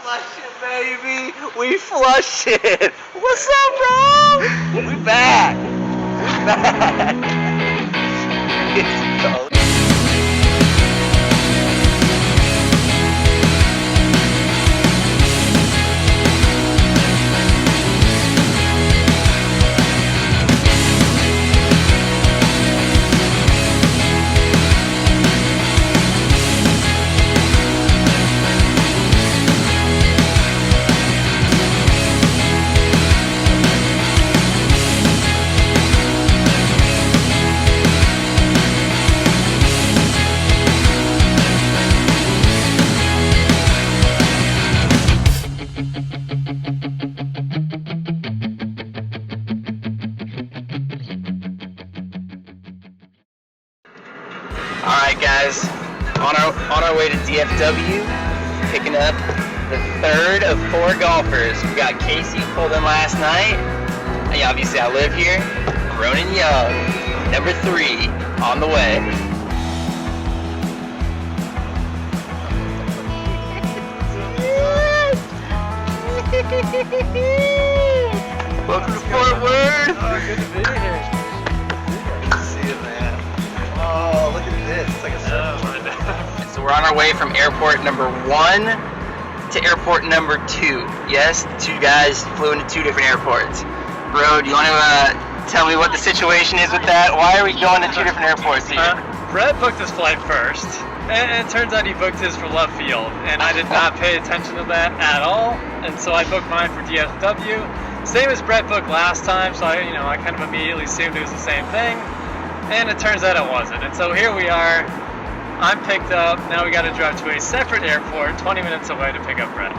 Flush it, baby. We flushed it. What's up, bro? We back. We back. Let's go. Alright guys, on our way to DFW, picking up the third of 4 golfers. We got Casey, pulled in last night. Hey, obviously I live here. Ronan Young, number 3, on the way. Welcome to Fort Worth. Oh, good to be here. Good to see you, man. Oh, look at this. It's like a surf. So we're on our way from airport number 1 to airport number 2. Yes, 2 guys flew into 2 different airports. Bro, do you want to tell me what the situation is with that? Why are we going to 2 different airports here? Brett booked his flight first, and it turns out he booked his for left field, and I did not pay attention to that at all, and so I booked mine for DFW. Same as Brett booked last time, so I kind of immediately assumed it was the same thing, and it turns out it wasn't. And so here we are. I'm picked up. Now we got to drive to a separate airport, 20 minutes away, to pick up Brett.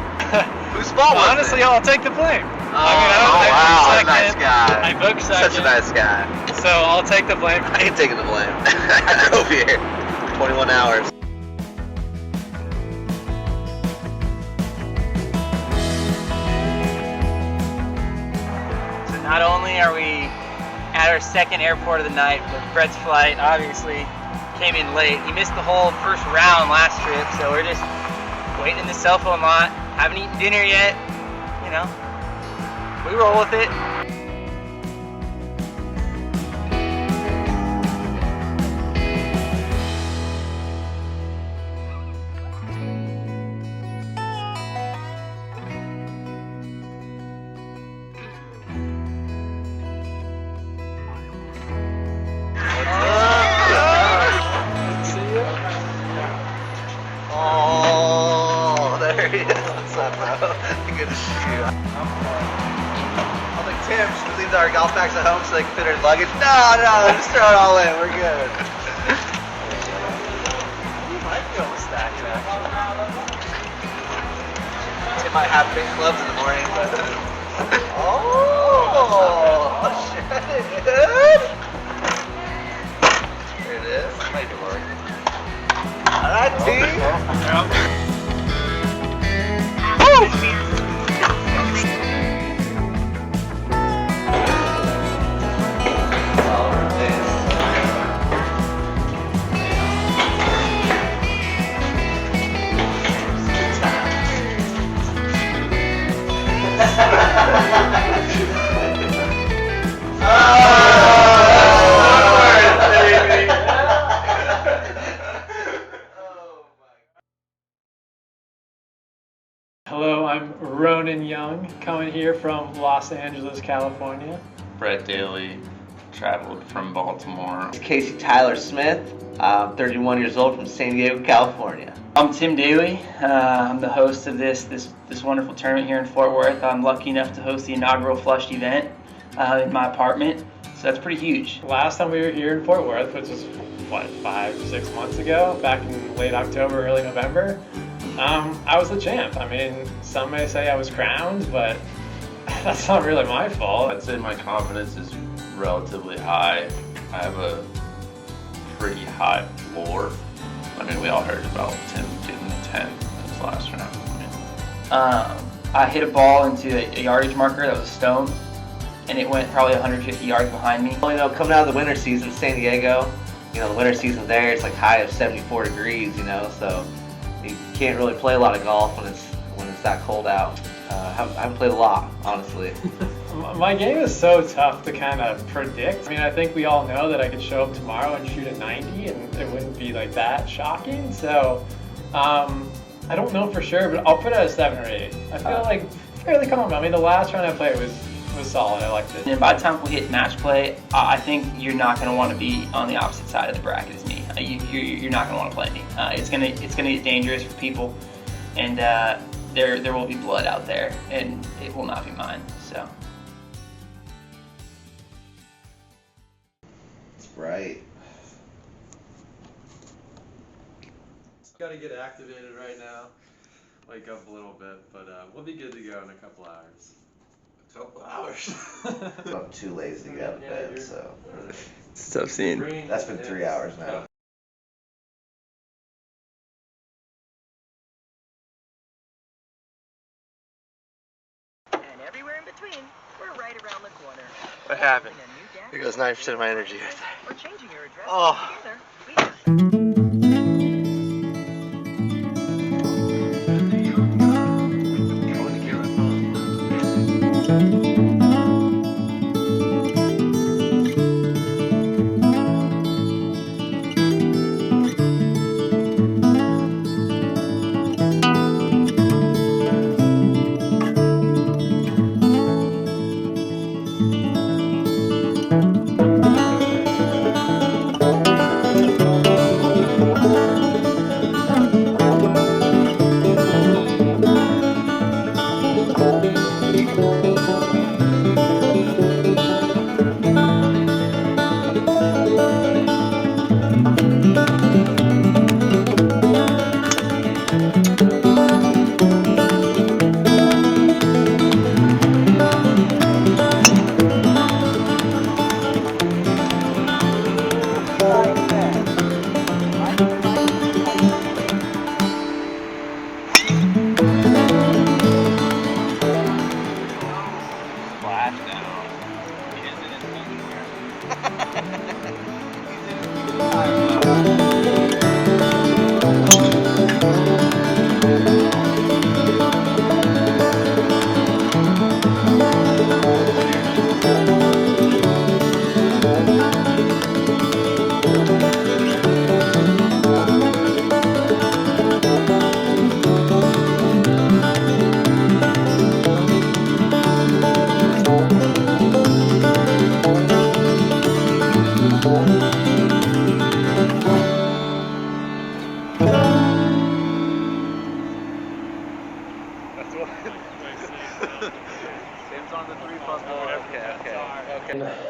Whose fault was Honestly, it? I'll take the blame. Wow, I nice guy. I booked second. Such a nice guy. So I'll take the blame. I ain't taking the blame. I drove here 21 hours. So not only are we at our second airport of the night, but Brett's flight obviously came in late. He missed the whole first round last trip, so we're just waiting in the cell phone lot. Haven't eaten dinner yet. We roll with it. Oh, there he is. What's up, bro? Good to see you. I'm like, Tim, should we leave our golf bags at home so they can fit our luggage? No, just throw it all in. We're good. You might be able to stack it, actually. Tim might have big clubs in the morning, but... Oh, shit, dude. There it is. Might be working. Alright, team. Hello, I'm Ronan Young, coming here from Los Angeles, California. Brett Daly, traveled from Baltimore. Casey Tyler Smith, 31 years old, from San Diego, California. I'm Tim Daly. I'm the host of this wonderful tournament here in Fort Worth. I'm lucky enough to host the inaugural flushed event in my apartment, so that's pretty huge. Last time we were here in Fort Worth, which was, 5-6 months ago, back in late October, early November, I was the champ. I mean, some may say I was crowned, but that's not really my fault. I'd say my confidence is relatively high. I have a pretty high floor. I mean, we all heard about Tim getting a 10 in his last round. I hit a ball into a yardage marker that was a stone, and it went probably 150 yards behind me. Coming out of the winter season, San Diego, the winter season there, it's like high of 74 degrees, so you can't really play a lot of golf when it's that cold out. I haven't played a lot, honestly. My game is so tough to kind of predict. I mean, I think we all know that I could show up tomorrow and shoot a 90 and it wouldn't be like that shocking. So I don't know for sure, but I'll put it at a 7 or 8. I feel like fairly calm. I mean, the last round I played was solid. I liked it. And by the time we hit match play, I think you're not going to want to be on the opposite side of the bracket as me. You're not going to want to play me. It's gonna get dangerous for people, and there will be blood out there, and it will not be mine. So. It's bright. Got to get activated right now. Wake up a little bit, but we'll be good to go in a couple hours. A couple hours? I'm too lazy to get out of bed, so. It's tough scene. That's been 3 hours now. And everywhere in between, we're right around the corner. What happened? There goes 90% of my energy right there. Or changing your address Oh. together. We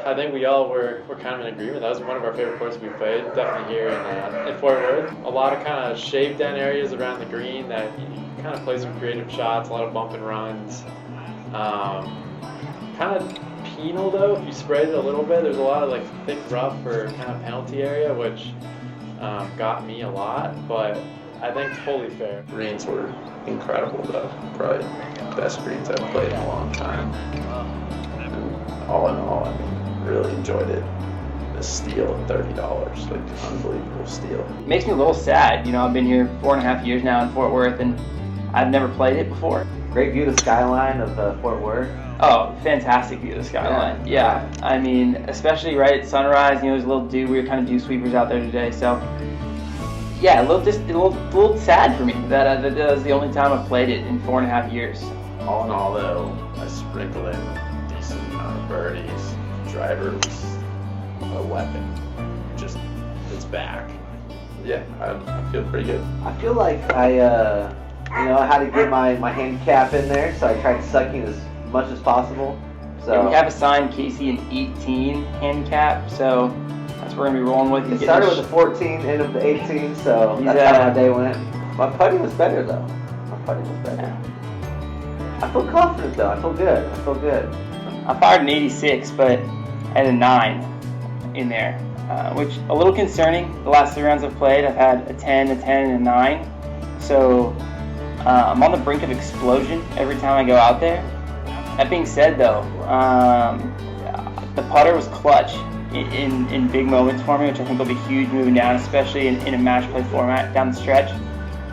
I think we all were kind of in agreement. That was one of our favorite courses we played, definitely here in Fort Worth. A lot of kind of shaved down areas around the green that you kind of play some creative shots, a lot of bump and runs. Kind of penal though, if you spread it a little bit. There's a lot of like thick rough or kind of penalty area, which got me a lot, but I think totally fair. Greens were incredible though. Probably the best greens I've played in a long time. And all in all, I mean, really enjoyed it. The steal at $30, like unbelievable steal. It makes me a little sad. You know, I've been here 4.5 years now in Fort Worth, and I've never played it before. Great view of the skyline of Fort Worth. Oh, fantastic view of the skyline. Yeah. I mean, especially right at sunrise, you know, there's a little dew. We were kind of dew sweepers out there today, so yeah, a little sad for me that that was the only time I've played it in 4.5 years. All in all though, I sprinkled in a decent amount of birdies. Driver was a weapon. Just it's back. Yeah, I feel pretty good. I feel like I had to get my handicap in there, so I tried sucking as much as possible. So Yeah, we have assigned Casey an 18 handicap, so that's what we're going to be rolling with. it started with the 14, ended with the 18, so that's how my day went. My putting was better though. I feel confident though. I feel good. I fired an 86, but I had a 9 in there, which a little concerning. The last 3 rounds I've played, I've had a 10, a 10, and a 9. So I'm on the brink of explosion every time I go out there. That being said though, the putter was clutch in big moments for me, which I think will be huge moving down, especially in a match play format down the stretch.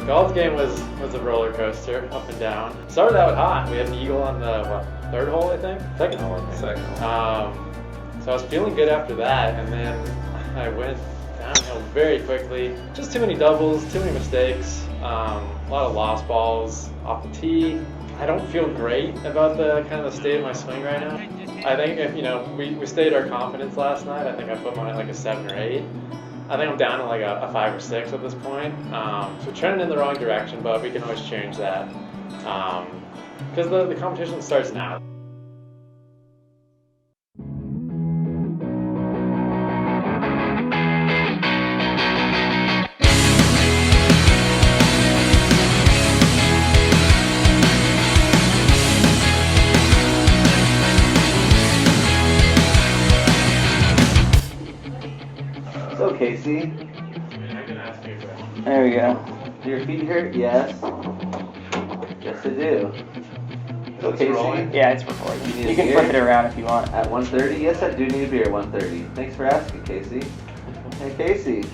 Golf game was a roller coaster, up and down. Started out hot. We had an eagle on the third hole, I think. Second hole, I think. Second hole. So I was feeling good after that, and then I went downhill very quickly. Just too many doubles, too many mistakes, a lot of lost balls off the tee. I don't feel great about the kind of the state of my swing right now. I think if we stayed our confidence last night. I think I put mine at like a 7 or 8. I think I'm down to like a 5 or 6 at this point. So trending in the wrong direction, but we can always change that because the competition starts now. So Casey, There we go. do your feet hurt? Yes. Yes, they do. So Casey, Yeah, it's recording. You need You a can beer? flip it around if you want. at 1:30? Yes, I do need a beer at 1:30. Thanks for asking, Casey. Hey, Casey.